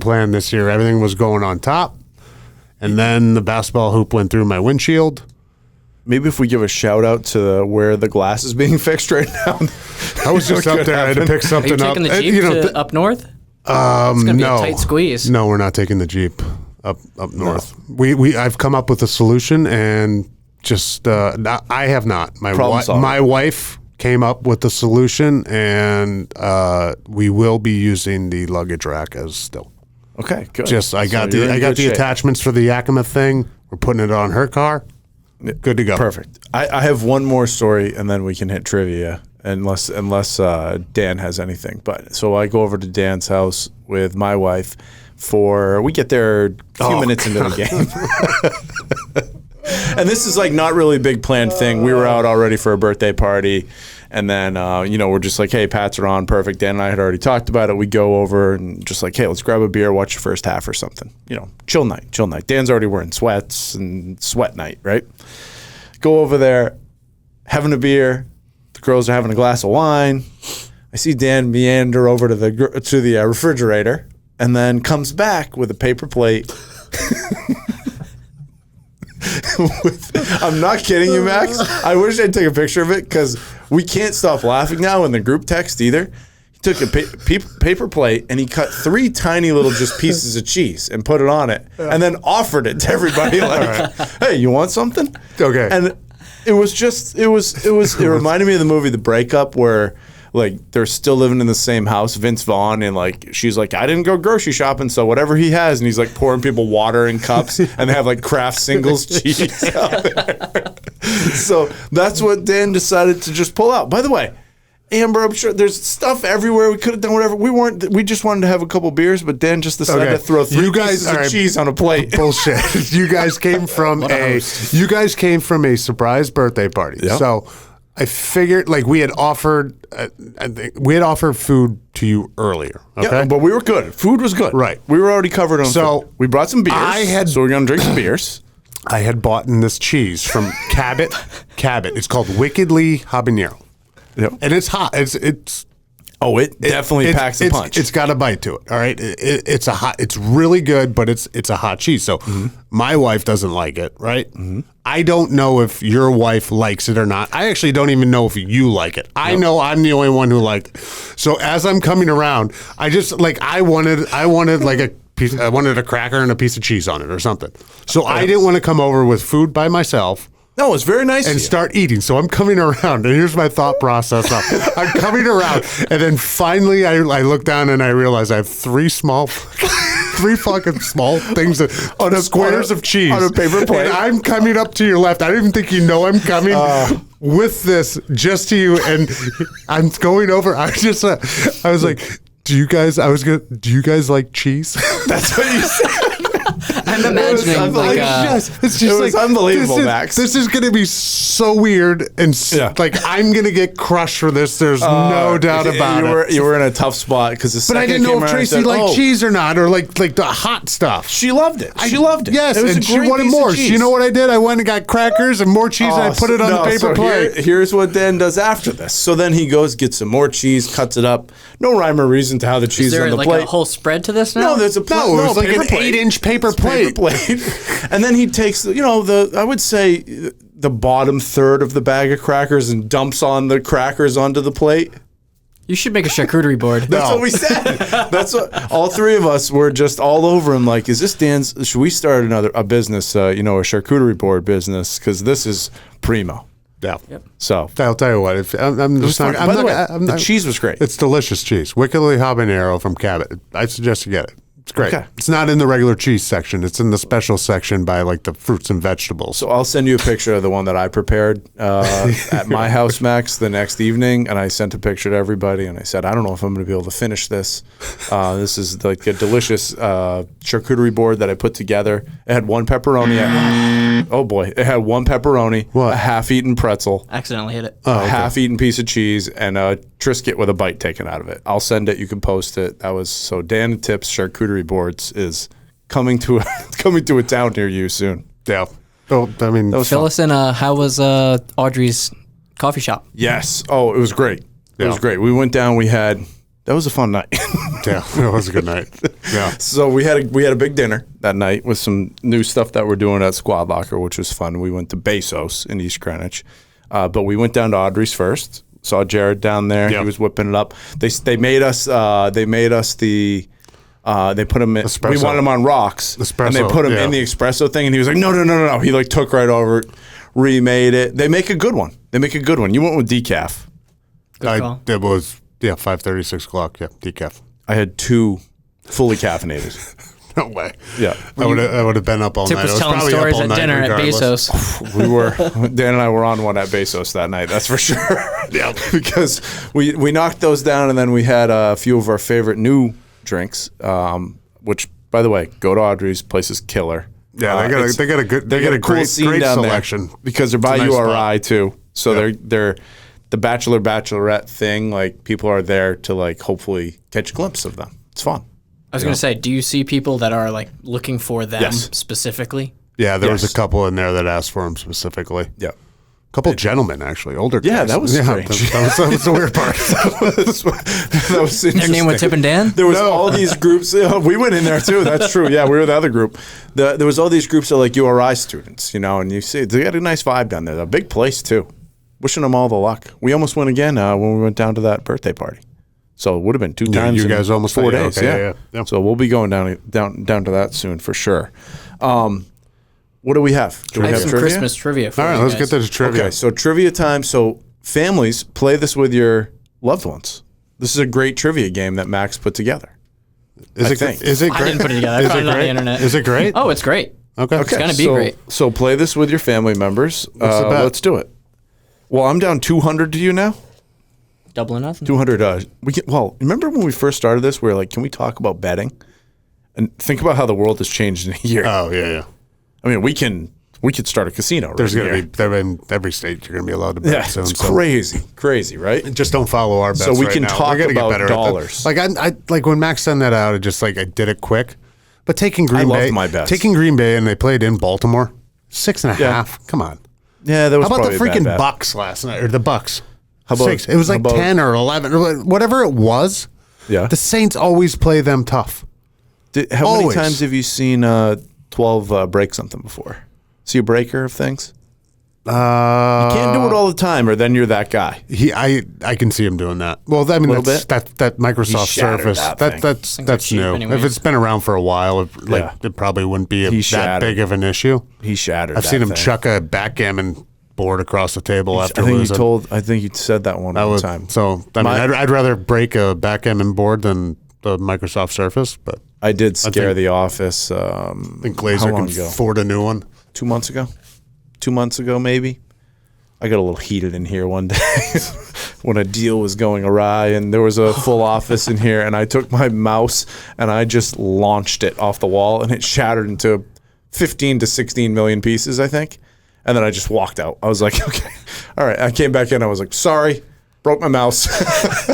planned this year. Everything was going on top, and then the basketball hoop went through my windshield. Maybe if we give a shout out to where the glass is being fixed right now. I was just up there. I had to pick Are something you up. taking the Jeep to up north? It's gonna be no. a tight squeeze. No, we're not taking the Jeep up north. I've come up with a solution, and just I have not. Problem solved. My wife came up with the solution, and we will be using the luggage rack as still. Okay, good. I got So you're in the good shape. attachments for the Yakima thing. We're putting it on her car. Good to go. Perfect. I have one more story, and then we can hit trivia, unless Dan has anything. But so I go over to Dan's house with my wife. We get there a few minutes into the game. And this is like not really a big planned thing. We were out already for a birthday party. And then, we're just like, hey, Pats are on. Perfect. Dan and I had already talked about it. We go over and just like, hey, let's grab a beer, watch the first half or something. Chill night. Dan's already wearing sweats and sweat night, right? Go over there, having a beer. The girls are having a glass of wine. I see Dan meander over to the refrigerator and then comes back with a paper plate. I'm not kidding you, Max. I wish I'd take a picture of it because we can't stop laughing now in the group text either. He took a paper plate and he cut 3 tiny little just pieces of cheese and put it on it and then offered it to everybody like, hey, you want something? Okay. And it reminded me of the movie The Breakup where like they're still living in the same house, Vince Vaughn, and like she's like, I didn't go grocery shopping, so whatever he has, and he's like pouring people water in cups, and they have like Kraft Singles cheese out there. So that's what Dan decided to just pull out. By the way, Amber, I'm sure there's stuff everywhere. We could have done whatever. We just wanted to have a couple beers, but Dan just decided to throw 3 pieces of cheese on a plate. Bullshit. You guys came from a surprise birthday party. Yep. So I figured like we had offered food to you earlier. Okay, yeah, but we were good. Food was good. Right. We were already covered on food. We brought some beers. So we're gonna drink some beers. I had bought in this cheese from Cabot. It's called Wickedly Habanero. Yep. And it's hot. It definitely packs a punch. It's got a bite to it. All right. It's really good, but it's a hot cheese. So my wife doesn't like it, right? Mm-hmm. I don't know if your wife likes it or not. I actually don't even know if you like it. I know I'm the only one who liked it. So as I'm coming around, I just like I wanted like a piece. I wanted a cracker and a piece of cheese on it or something. So I didn't want to come over with food by myself. No, it's very nice. And start eating. So I'm coming around, and here's my thought process. I'm coming around, and then finally I look down and I realize I have 3 fucking small things on squares of cheese on a paper plate. And I'm coming up to your left. I don't even think you know I'm coming with this just to you, and I'm going over. I was like, do you guys like cheese? That's what you said. I'm imagining it was unbelievable, Max. This is going to be so weird and like I'm going to get crushed for this. There's no doubt about it. You were in a tough spot because but I didn't know if Tracy liked cheese or not, or like the hot stuff. She loved it. She loved it. Yes, and she wanted more. You know what I did? I went and got crackers and more cheese, and I put it on the paper plate. Here's what Dan does after this. So then he goes, gets some more cheese, cuts it up. No rhyme or reason to how the cheese is on the plate. Is there like a whole spread to this now? No, there's a plate. No, it was like an 8-inch paper plate. And then he takes, I would say the bottom third of the bag of crackers and dumps on the crackers onto the plate. You should make a charcuterie board. That's what we said. That's what all 3 of us were just all over him. Like, is this Dan's? Should we start a business? A charcuterie board business because this is primo. Yeah. Yep. So I'll tell you what. The cheese was great. It's delicious cheese. Wickedly Habanero from Cabot. I suggest you get it. It's great. Okay. It's not in the regular cheese section. It's in the special section by like the fruits and vegetables. So I'll send you a picture of the one that I prepared at my house, Max, the next evening. And I sent a picture to everybody. And I said, I don't know if I'm going to be able to finish this. This is like a delicious charcuterie board that I put together. It had 1 pepperoni. Oh, boy. It had 1 pepperoni, a half-eaten pretzel. Accidentally hit it. A half-eaten piece of cheese, and a Triscuit with a bite taken out of it. I'll send it. You can post it. That was so Dan Tips Charcuterie Boards is coming to a town near you soon. Yeah. Oh, I mean, fill us in. How was Audrey's coffee shop? Yes. Oh, it was great. It was great. We went down. That was a fun night. Yeah, it was a good night. Yeah. So we had a big dinner that night with some new stuff that we're doing at Squad Locker, which was fun. We went to Bezos in East Greenwich, but we went down to Audrey's first. Saw Jared down there. Yep. He was whipping it up. They made us the. They put him in. Espresso. We wanted him on rocks, and they put him in the espresso thing. And he was like, "No." He like took right over, remade it. They make a good one. You went with decaf. Good call. It was 5:30, 6 o'clock. Yeah, decaf. I had 2 fully caffeinated. No way. Yeah, I would have been up all Tip night. was telling stories at dinner regardless. At Bezos. Dan and I were on one at Bezos that night. That's for sure. Yeah, because we knocked those down, and then we had a few of our favorite new drinks. Which, by the way, go to Audrey's. Place is killer. Yeah, they got a good They got a cool great scene down selection there because they're by It's a nice URI spot. too. So they're the bachelorette thing. Like people are there to like hopefully catch a glimpse of them. It's fun. I was going to say, do you see people that are like looking for them Yes. specifically? Yeah, there was Yes. a couple in there that asked for him specifically. Yeah. A couple gentlemen, actually, older guys. Yeah, that was strange. That was the weird part. That was Their name was interesting. Tip and Dan? There was all these groups. We went in there too. That's true. Yeah, we were the other group. There was all these groups of like URI students, and you see they got a nice vibe down there. A big place too. Wishing them all the luck. We almost went again when we went down to that birthday party. So it would have been 2 times. you in guys almost 4 went, yeah, days. okay, yeah. So we'll be going down to that soon for sure. What do we have? Do we I have some trivia? Christmas trivia for All right, you let's guys. get to the trivia. Okay, so trivia time. So families, play this with your loved ones. This is a great trivia game that Max put together. Is I it think. is it great? I didn't put it together. I Is found it on the great? internet. Is it great? Oh, it's great. Okay. It's gonna be great. So play this with your family members. the bet? Let's do it. Well, I'm down 200 to you now. Double or nothing. 200. Remember when we first started this? We were like, can we talk about betting? And think about how the world has changed in a year. Oh yeah. I mean, we could start a casino. Right There's going here. to be there in every state. You're going to be allowed to bet Yeah, soon. it's so crazy, right? just don't follow our bets. So we right can now. talk We gotta get about better at that. dollars. Like I like when Max sent that out. It just like I did it quick. But taking Green loved Bay, my bets. taking Green Bay, and they played in Baltimore, 6.5. Yeah. Come on. Yeah, that was How about the probably a bad freaking bet. Bucks last night or the Bucks? How about- 6? It was like how about- 10 or 11 or whatever it was. Yeah. The Saints always play them tough. How many Always. times have you seen 12 break something before? See a breaker of things? Can't do it all the time, or then you're that guy. I can see him doing that. Well, I mean, Little that's, that Microsoft shattered Surface. that thing. That's Things are cheap new. anyways. If it's been around for a while, it probably wouldn't be He that shattered. big of an issue. He shattered. I've that seen him thing. chuck a backgammon board across the table after I think losing. I think you said that one time. So I mean, I'd rather break a backgammon board than the Microsoft Surface, but I did scare think- the office. I think how Glazer long can ago? afford a new one. 2 months ago. 2 months ago, maybe. I got a little heated in here one day when a deal was going awry, and there was a full office in here, and I took my mouse and I just launched it off the wall, and it shattered into 15 to 16 million pieces, I think. And then I just walked out. I was like, okay, all right. I came back in. I was like, sorry, broke my mouse.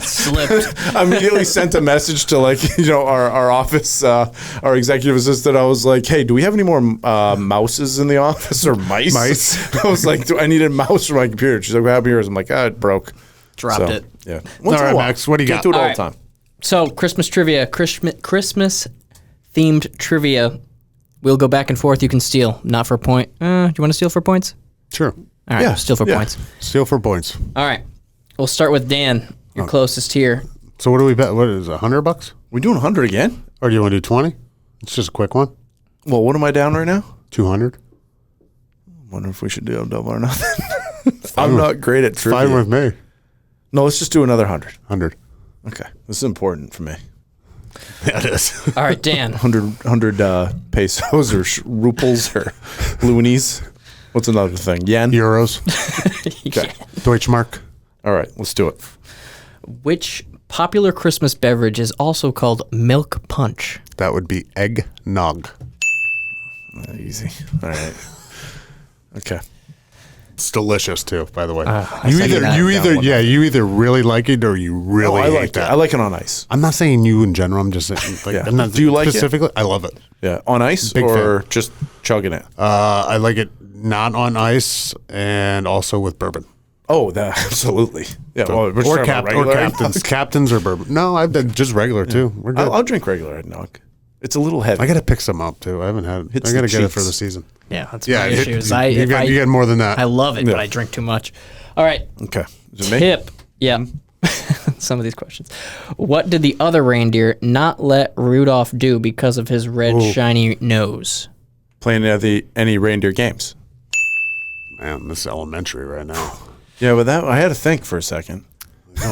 Slipped. I immediately sent a message to our office, our executive assistant. I was like, hey, do we have any more mouses in the office or mice? I was like, I need a mouse for my computer. She's like, what happened to yours? I'm like, it broke. Dropped it. Yeah. All right, Max, what do you Can't got? do it all All the right. time. So Christmas trivia, Christmas themed trivia. We'll go back and forth. You can steal, not for a point. Do you want to steal for points? Sure. All right, Yeah, steal for yeah. points. Steal for points. All right, we'll start with Dan. You're closest here. So what do we bet? What is it, $100? We doing 100 again? Or do you want to do 20? It's just a quick one. Well, what am I down right now? 200. Wonder if we should do a double or nothing. I'm not great at trivia. Fine with me. No, let's just do another 100. 100. Okay. This is important for me. Yeah, it is. All right, Dan. 100 pesos or ruples or loonies. What's another thing? Yen? Euros. Okay. Deutschmark. All right, let's do it. Which popular Christmas beverage is also called milk punch? That would be eggnog. Easy. All right. Okay. It's delicious too, by the way. I you second that. you either really like it or you really I hate like it. that. I like it on ice. I'm not saying you in general. I'm just saying. Like, Yeah. I'm not, Do you like it? specifically? I love it. Yeah. On ice Big or fan. just chugging it? I like it not on ice and also with bourbon. Oh, that absolutely. Yeah. Well, we're or talking about or regular captains, eggnog. captains or bourbon. No, I've done just regular too. We're good. I'll drink regular eggnog. It's a little heavy. I got to pick some up too. I haven't had. Hits I got to the get it cheeks. for the season. Yeah, that's Yeah, my it- issue. Is you get more than that. I love it, Yeah. but I drink too much. All right, Okay. Is it me? tip. Yeah. Some of these questions. What did the other reindeer not let Rudolph do because of his red shiny nose? Playing any reindeer games. Man, this is elementary right now. Yeah, but that I had to think for a second.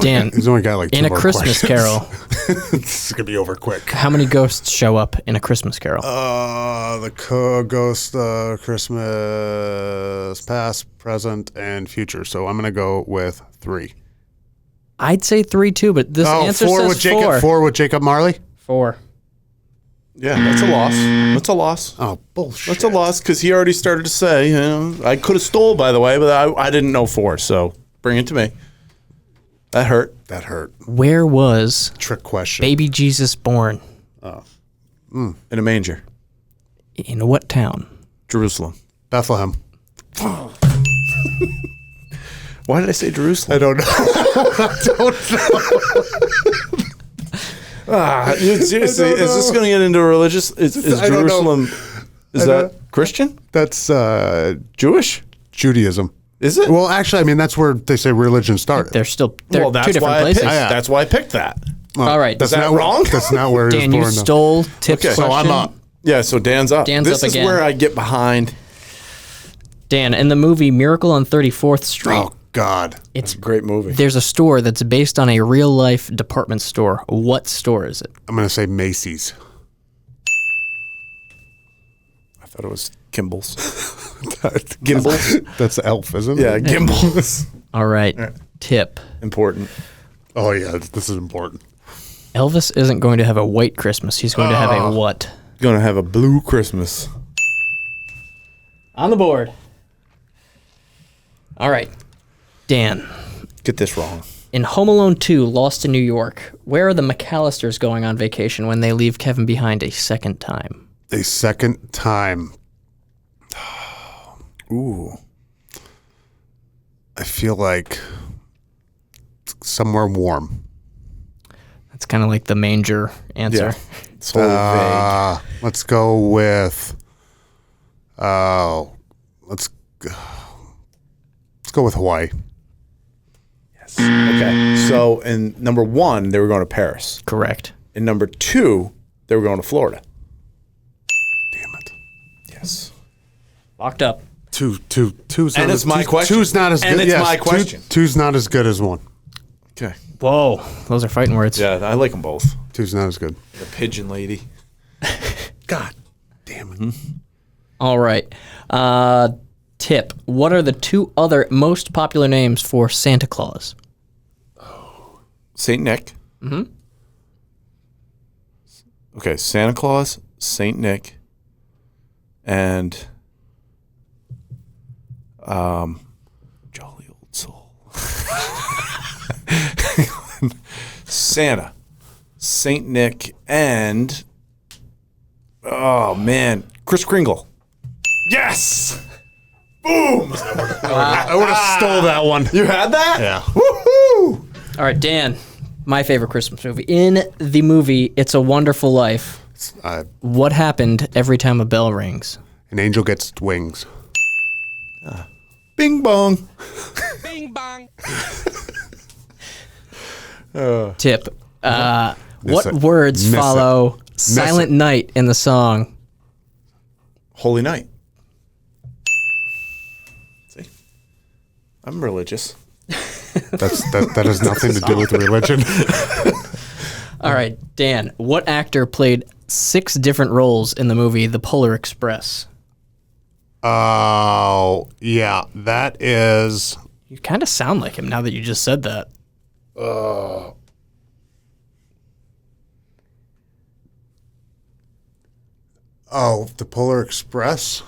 Dan, He's only got like two in a more Christmas questions. Carol, This is gonna be over quick. how many ghosts show up in a Christmas Carol? The ghost Christmas past, present, and future. So I'm gonna go with 3. I'd say 3 too, but this answer 4 says with Jacob. 4. 4 with Jacob Marley. 4. Yeah, that's a loss. That's a loss. Oh, bullshit. That's a loss because he already started to say, you know, I could have stole, by the way, but I didn't know 4, so bring it to me. That hurt. That hurt. Where was Trick question. baby Jesus born? In a manger. In what town? Jerusalem. Bethlehem. Why did I say Jerusalem? I don't know. Seriously, is this going to get into a religious? Is I don't know. Jerusalem, is that Christian? That's Jewish? Judaism. Is it? Well, actually, I mean, that's where they say religion started. They're well, two that's different why places. That's why I picked that. Well, All right. That's Is that not wrong? That's not where he Dan, was you born. though. stole Tip's Okay. question. So I'm up. Yeah, so Dan's up. Dan's this up is again. where I get behind. Dan, in the movie Miracle on 34th Street, Oh, God. It's a great movie. there's a store that's based on a real-life department store. What store is it? I'm going to say Macy's. I thought it was Kimball's. Gimbals? That's Elf, isn't it? Yeah, Gimbals. All right. Tip. Important. Oh, yeah. This is important. Elvis isn't going to have a white Christmas. He's going to have a what? Gonna have a blue Christmas. On the board. All right. Dan, Get this wrong. in Home Alone 2, Lost in New York, where are the McAllisters going on vacation when they leave Kevin behind a second time? A second time. Ooh. I feel like somewhere warm. That's kind of like the manger answer. Yeah. It's totally vague. Let's go with. Let's go with Hawaii. Okay. So in number 1, they were going to Paris. Correct. In number 2, they were going to Florida. Damn it. Yes. Locked up. Two's And not it's my question. Two's not as And good. it's my question. Two's not as good as 1. Okay. Whoa. Those are fighting words. Yeah, I like them both. Two's not as good. The pigeon lady. God damn it. All right. Tip. What are the 2 other most popular names for Santa Claus? Saint Nick. Mm-hmm. Okay, Santa Claus, Saint Nick, and jolly old soul. Santa, Saint Nick, and oh man, Kris Kringle. Yes! Boom! I would have stole that one. You had that? Yeah. Woohoo! All right, Dan. My favorite Christmas movie. In the movie It's a Wonderful Life, what happened every time a bell rings? An angel gets wings. Bing bong. Tip. What it. words Miss it. follow Silent it. Night in the song? Holy night. See? I'm religious. That has nothing to do with religion. All right, Dan. What actor played 6 different roles in the movie The Polar Express? Oh, yeah. That is. You kind of sound like him now that you just said that. Oh, the Polar Express?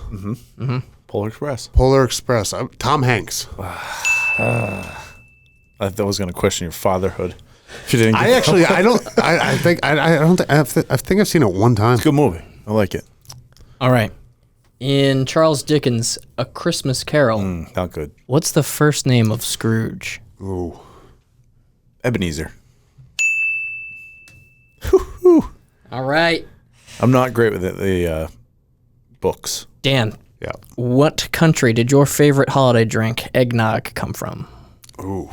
Polar Express. Polar Express. Tom Hanks. I was going to question your fatherhood. If you didn't get I think I've seen it one time. Good movie. I like it. All right. In Charles Dickens' A Christmas Carol, Not good. what's the first name of Scrooge? Ooh. Ebenezer. All right. I'm not great with the books. Dan, Yeah. what country did your favorite holiday drink, eggnog, come from? Ooh.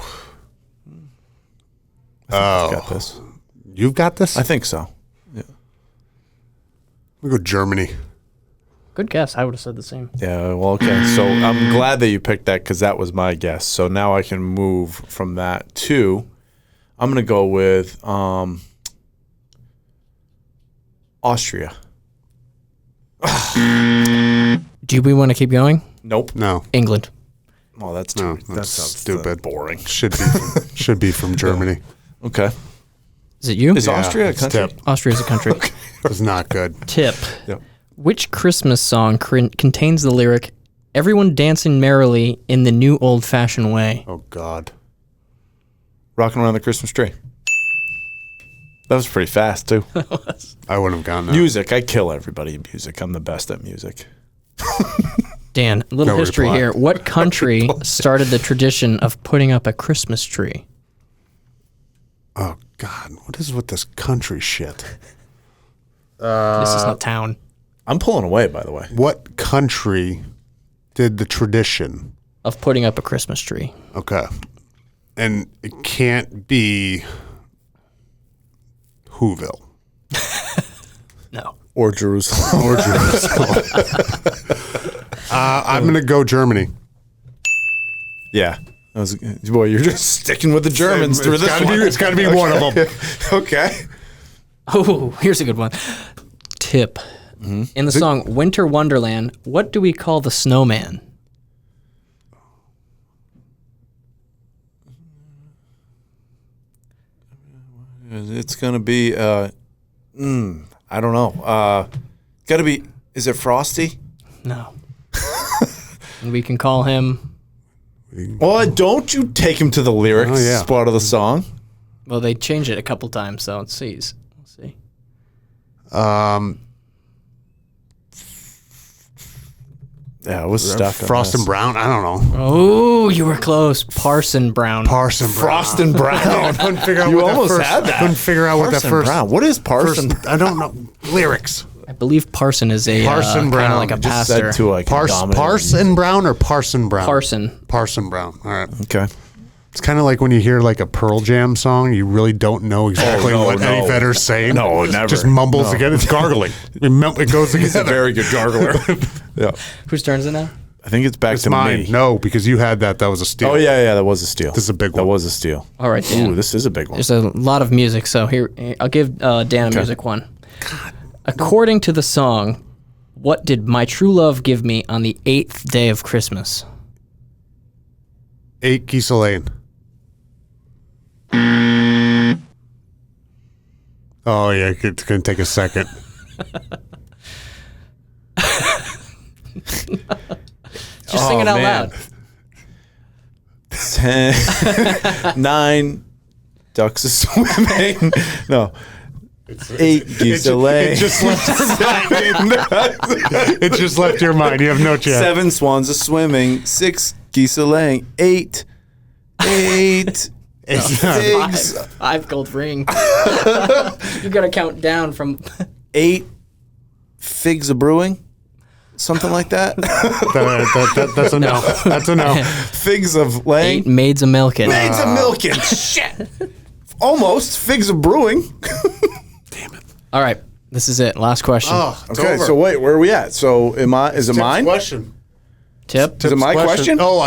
I got this. You've got this? I think so. We go Germany. Good guess. I would have said the same. Yeah, well, okay. So I'm glad that you picked that because that was my guess. So now I can move from that to, I'm going to go with Austria. Do we want to keep going? Nope. No. England. Oh, that's No, that that's sounds stupid. boring. Should be from Germany. Okay. Is it you? Is Austria a it's country? Tip. Austria is a country. It's not good. Tip. Yep. Which Christmas song contains the lyric, "Everyone dancing merrily in the new old-fashioned way"? Oh, God. Rocking Around the Christmas Tree. That was pretty fast, too. I wouldn't have gotten that. Music. I kill everybody in music. I'm the best at music. Dan, a little No history reply. here. What country started the tradition of putting up a Christmas tree? Oh, God. What is with this country shit? This is not town. I'm pulling away, by the way. What country did the tradition? Of putting up a Christmas tree. Okay. And it can't be Whoville. No. Or Jerusalem. Or Jerusalem. I'm going to go Germany. Yeah. That was, boy, you're just sticking with the Germans through this one. It's got to be one of them. Okay. Oh, here's a good one. Tip. In the song Winter Wonderland, what do we call the snowman? It's going to be, I don't know. Got to be, is it Frosty? No. And we can call him, Well, don't you take him to the lyrics Oh, yeah. spot of the song. well, they changed it a couple times, so let's see. Let's see. Yeah, it was stuck. Frost and Brown? I don't know. Oh, you were close. Parson Brown. Parson Brown. Frost and Brown. Couldn't figure out You what that almost first, had that. Couldn't figure out what that Parson first. Brown. What is Parson? I don't know. Lyrics. I believe Parson is a Parson kind of Brown. like a Just pastor. Said to like Parson Brown or Parson Brown? Parson. Parson Brown. All right. Okay. It's kind of like when you hear like a Pearl Jam song, you really don't know exactly no, what Eddie no. Vedder's saying. No, never. Just mumbles No. again. It's gargling. It goes He's a together. very good gargler. Yeah. Whose turn is it now? I think it's back It's to mine. me. No, because you had that. That was a steal. Oh, yeah, that was a steal. This is a big That one. was a steal. All right, Dan. Ooh, this is a big one. There's a lot of music, so here I'll give Dan a music one. According to the song, what did my true love give me on the 8th day of Christmas? 8 Geese Lane. Oh, yeah. It's going to take a second. Just sing it out man. loud. 10, 9 ducks are swimming. No. 8 geese a laying. It just left your mind. It just left your mind. You have no chance. 7 swans are swimming. 6 geese are laying. 8. It's not. Figs. 5 gold ring. You gotta count down from 8 figs are brewing. Something like that. That's a no. That's a no. Figs of laying. 8 maids a milking. Maids of milking. Shit. Almost. Figs of brewing. All right, this is it. Last question. Oh, it's Okay, over. so wait, where are we at? So is it Tip's mine? question. Tip. Is it my question? Oh,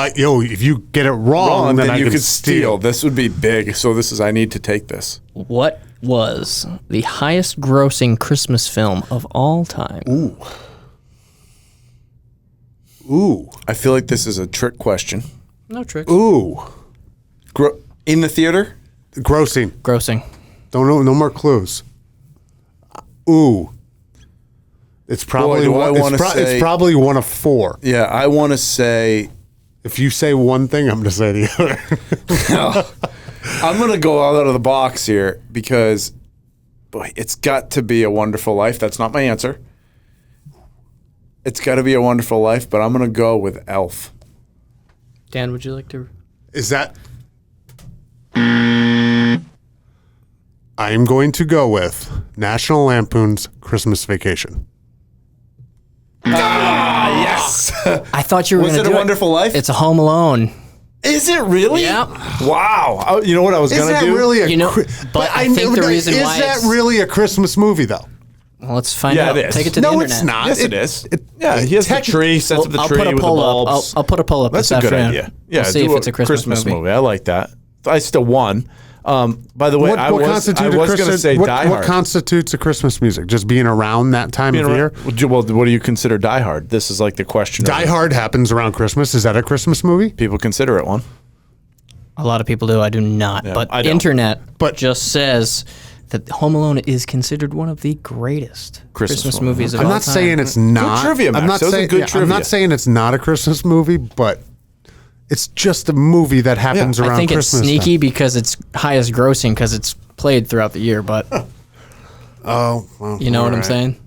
if you get it wrong, then I you can could steal. This would be big. So I need to take this. What was the highest grossing Christmas film of all time? Ooh. I feel like this is a trick question. No tricks. Ooh. In the theater? Grossing. Grossing. Don't know. No more clues. Ooh. It's probably do I one. wanna say- It's probably one of 4. Yeah, I want to say. If you say one thing, I'm going to say the other. I'm going to go out of the box here because, boy, it's got to be A Wonderful Life. That's not my answer. It's got to be A Wonderful Life, but I'm going to go with Elf. Dan, would you like to? Is that? I am going to go with National Lampoon's Christmas Vacation. Yes. I thought you were Was going to it do A Wonderful Life? It's a Home Alone. Is it really? Yeah. Wow. You know what I was Is going to that do? really a? You know, but I think the reason why is that it's- really a Christmas movie though? Well, let's find Yeah, out. it is. Take it to the No, internet. it's not. Yes, it is. Yeah, he has the tree, sets up the I'll tree put a with the poll up. bulbs. I'll put a poll up That's this a good afternoon. idea. Yeah, We'll see do if it's a Christmas movie. I like that. I still won. By the way, I was going to say Die What Hard. constitutes a Christmas music? Just being around that time of year? Well, what do you consider Die Hard? This is like the question. Die Hard happens around Christmas. Is that a Christmas movie? People consider it one. A lot of people do. I do not. Yeah, but I don't. internet But- just says that Home Alone is considered one of the greatest Christmas movies of all I'm time. not saying it's not. Good trivia, Max. I'm not That was a saying, good I'm trivia. not saying it's not a Christmas movie, but it's just a movie that happens around I think Christmas it's sneaky time. because it's highest grossing because it's played throughout the year, but Oh, well, you know all what I'm right. saying?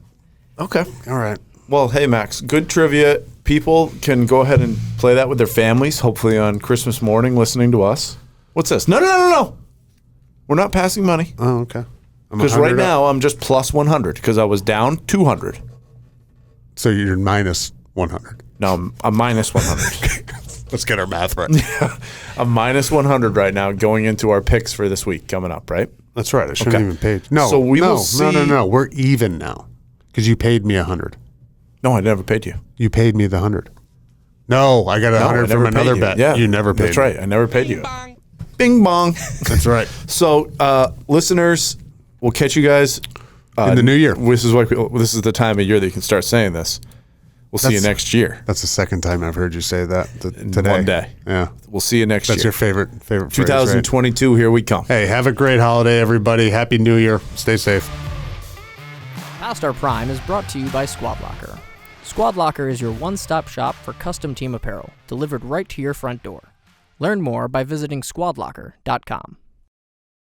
Okay. All right. Well, hey, Max, good trivia. People can go ahead and play that with their families, hopefully on Christmas morning, listening to us. What's this? No. We're not passing money. Oh, okay. I'm Because 100 right up. now I'm just plus 100 because I was down 200. So you're minus 100. No, I'm minus 100. Let's get our math right. I'm minus 100 right now going into our picks for this week coming up, right? That's right. I shouldn't Okay. even pay. No, So we no, will see- no. We're even now because you paid me 100. No, I never paid you. You paid me the 100. No, I got a No, I 100 never from paid another you. bet. Yeah, You never paid That's me. right. I never paid you. Bing bong. That's right. So, listeners, we'll catch you guys In the new year. This is the time of year that you can start saying this. We'll see you That's- next year. That's the second time I've heard you say that today. one day. Yeah. We'll see you next That's year. your favorite phrase, right? 2022, here we come. Hey, have a great holiday, everybody. Happy New Year. Stay safe. Past Our Prime is brought to you by Squad Locker. Squad Locker is your one-stop shop for custom team apparel, delivered right to your front door. Learn more by visiting squadlocker.com.